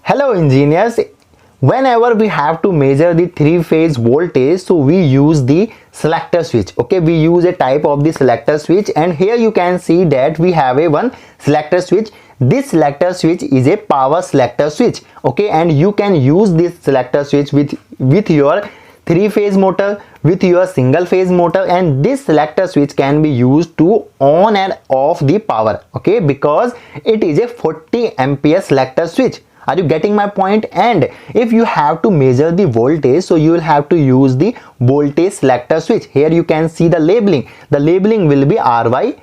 Hello engineers, whenever we have to measure the three-phase voltage, so we use the selector switch. Okay, we use a type of the selector switch, and here you can see that we have a one selector switch. This selector switch is a power selector switch. Okay, and you can use this selector switch with your three-phase motor, with your single-phase motor, and this selector switch can be used to on and off the power. Okay, because it is a 40 ampere selector switch. Are you getting my point? And if you have to measure the voltage, so you will have to use the voltage selector switch. Here you can see the labeling. The labeling will be RY,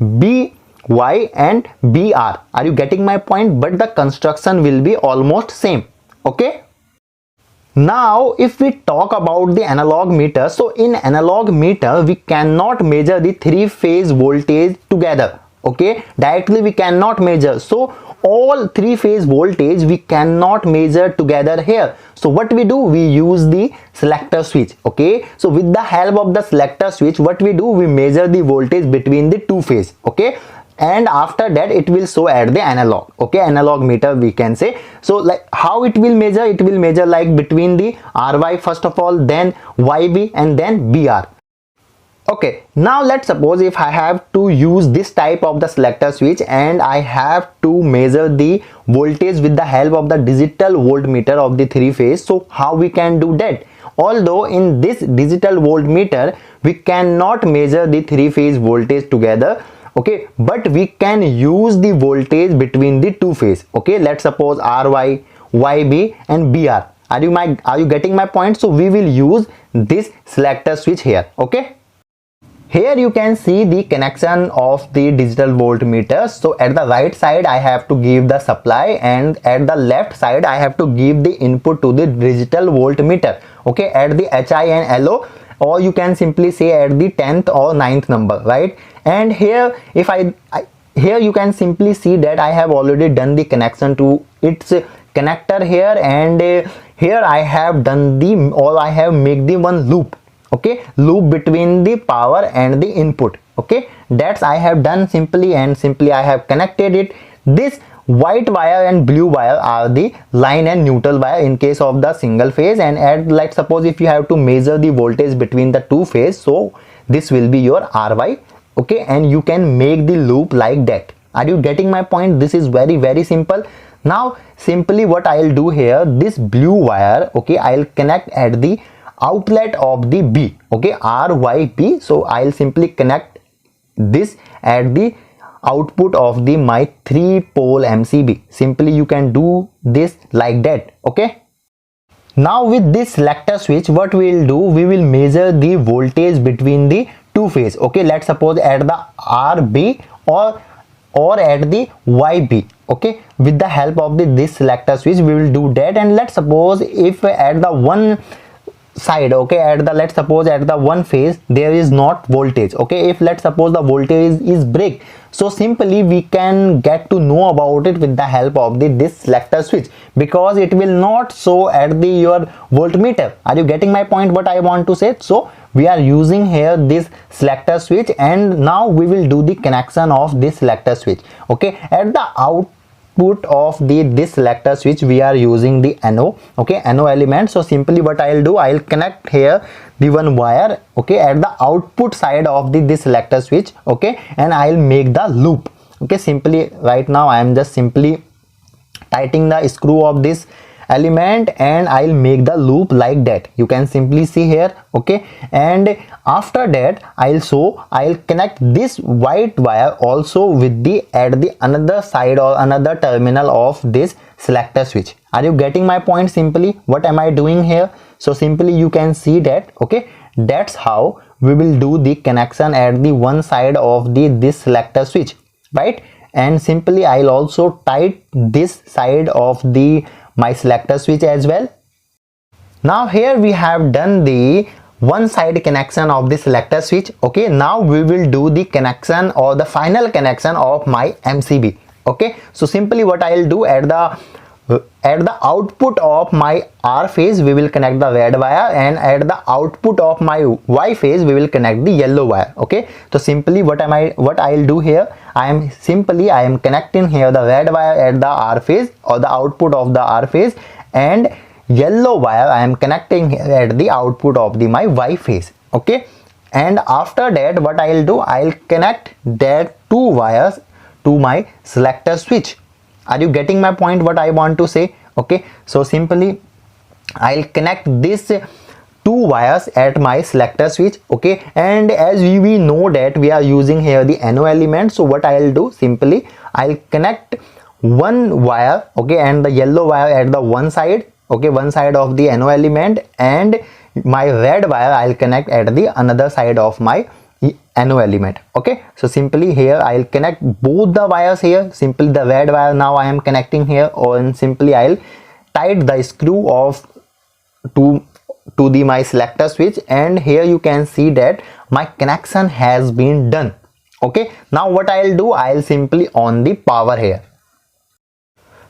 BY and BR. Are you getting my point? But the construction will be almost same. Okay. Now if we talk about the analog meter, so in analog meter we cannot measure the three-phase voltage together. Okay, directly we cannot measure. So all three-phase voltage we cannot measure together here. So what we do, we use the selector switch. Okay, so with the help of the selector switch, what we do, we measure the voltage between the two phase. Okay, and after that it will show at the analog. Okay, analog meter we can say. So like how it will measure, it will measure like between the RY first of all, then YB and then BR. Okay, now let's suppose if I have to use this type of the selector switch and I have to measure the voltage with the help of the digital voltmeter of the three phase. So how we can do that? Although in this digital voltmeter we cannot measure the three phase voltage together. Okay, but we can use the voltage between the two phase. Okay, let's suppose RY, YB and BR. Are you getting my point? So we will use this selector switch here. Okay. Here you can see the connection of the digital voltmeter. So at the right side I have to give the supply, and at the left side I have to give the input to the digital voltmeter. Okay, at the HI and LO, or you can simply say at the 10th or 9th number, right? And here if here you can simply see that I have already done the connection to its connector here, and here I have done I have made the one loop. Okay, loop between the power and the input. Okay, that's I have done simply I have connected it. This white wire and blue wire are the line and neutral wire in case of the single phase, and let's suppose if you have to measure the voltage between the two phase, so this will be your RY. Okay, and you can make the loop like that. Are you getting my point? This is very simple. Now simply what I'll do here, this blue wire, okay, I'll connect at the outlet of the B. Okay, RYB. So I'll simply connect this at the output of my 3-pole MCB. Simply you can do this like that. Okay, now with this selector switch, what we will do, we will measure the voltage between the two phase. Okay, let's suppose at the RB or at the YB. Okay, with the help of this selector switch we will do that. And let's suppose if at the one side, okay, let's suppose at the one phase there is not voltage. Okay, if let's suppose the voltage is break, so simply we can get to know about it with the help of this selector switch, because it will not show at your voltmeter. Are you getting my point, what I want to say? So we are using here this selector switch, and now we will do the connection of this selector switch. Okay, at the output of this selector switch we are using the NO. Okay, NO element. So simply what I'll do, I'll connect here the one wire, okay, at the output side of this selector switch. Okay, and I'll make the loop. Okay, simply right now I am just simply tightening the screw of this element, and I'll make the loop like that. You can simply see here. Okay, and after that I'll connect this white wire also with at the another side or another terminal of this selector switch. Are you getting my point? Simply what am I doing here? So simply you can see that. Okay, that's how we will do the connection at the one side of this selector switch, right? And simply I'll also tighten this side of my selector switch as well. Now here we have done the one side connection of the selector switch. Okay, now we will do the connection or the final connection of my MCB. Okay, so simply what I'll do, at the at the output of my R phase we will connect the red wire, and at the output of my Y phase we will connect the yellow wire. Okay, so simply what I'll do here, I am connecting here the red wire at the R phase or the output of the R phase, and yellow wire I am connecting here at the output of my Y phase. Okay, and after that what I'll do, I'll connect that two wires to my selector switch. Are you getting my point, what I want to say? Okay, so simply I'll connect this two wires at my selector switch. Okay, and as we know that we are using here the NO element, so what I'll do, simply I'll connect one wire, okay, and the yellow wire at the one side, okay, one side of the NO element, and my red wire I'll connect at the another side of my NO element. Okay, so simply here I'll connect both the wires here. Simply the red wire now I am connecting here, and simply I'll tight the screw of to my selector switch, and here you can see that my connection has been done. Okay, now what I'll do, I'll simply on the power here.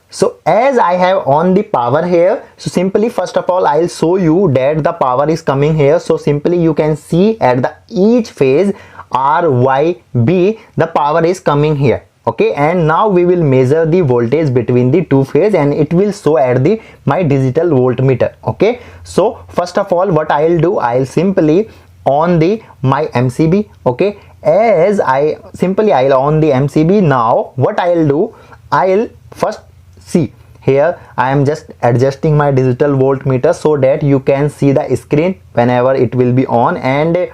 So as I have on the power here, so simply first of all I'll show you that the power is coming here. So simply you can see at the each phase R, Y, B, the power is coming here. Okay, and now we will measure the voltage between the two phase, and it will show at the my digital voltmeter. Okay, so first of all what I'll do, I'll simply on the my MCB. Okay, as I'll on the MCB. Now what I'll do, I'll first see here I am just adjusting my digital voltmeter so that you can see the screen whenever it will be on, and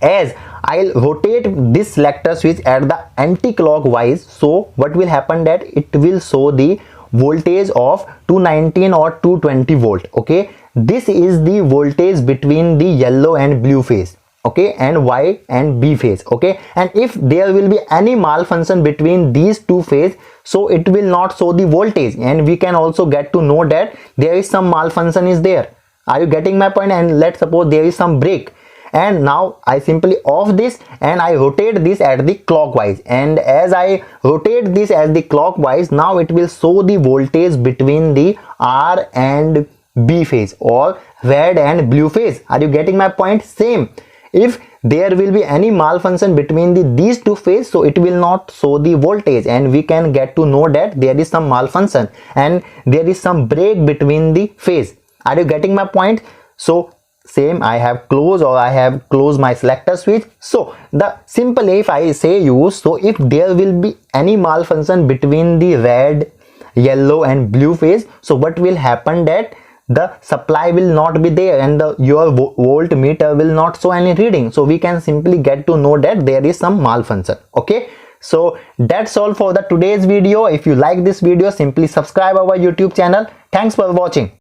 as I'll rotate this selector switch at the anti-clockwise, so what will happen that it will show the voltage of 219 or 220 volt. Okay, this is the voltage between the yellow and blue phase, okay, and Y and B phase. Okay, and if there will be any malfunction between these two phase, so it will not show the voltage, and we can also get to know that there is some malfunction is there. Are you getting my point? And let's suppose there is some break, and now I simply off this and I rotate this at the clockwise, and as I rotate this as the clockwise, now it will show the voltage between the R and B phase or red and blue phase. Are you getting my point? Same, if there will be any malfunction between these two phase, so it will not show the voltage, and we can get to know that there is some malfunction and there is some break between the phase. Are you getting my point? So same, I have closed my selector switch. So the simple, if I say you, so if there will be any malfunction between the red, yellow and blue phase, so what will happen that the supply will not be there, and your voltmeter will not show any reading. So we can simply get to know that there is some malfunction. Okay, so that's all for the today's video. If you like this video, simply subscribe our YouTube channel. Thanks for watching.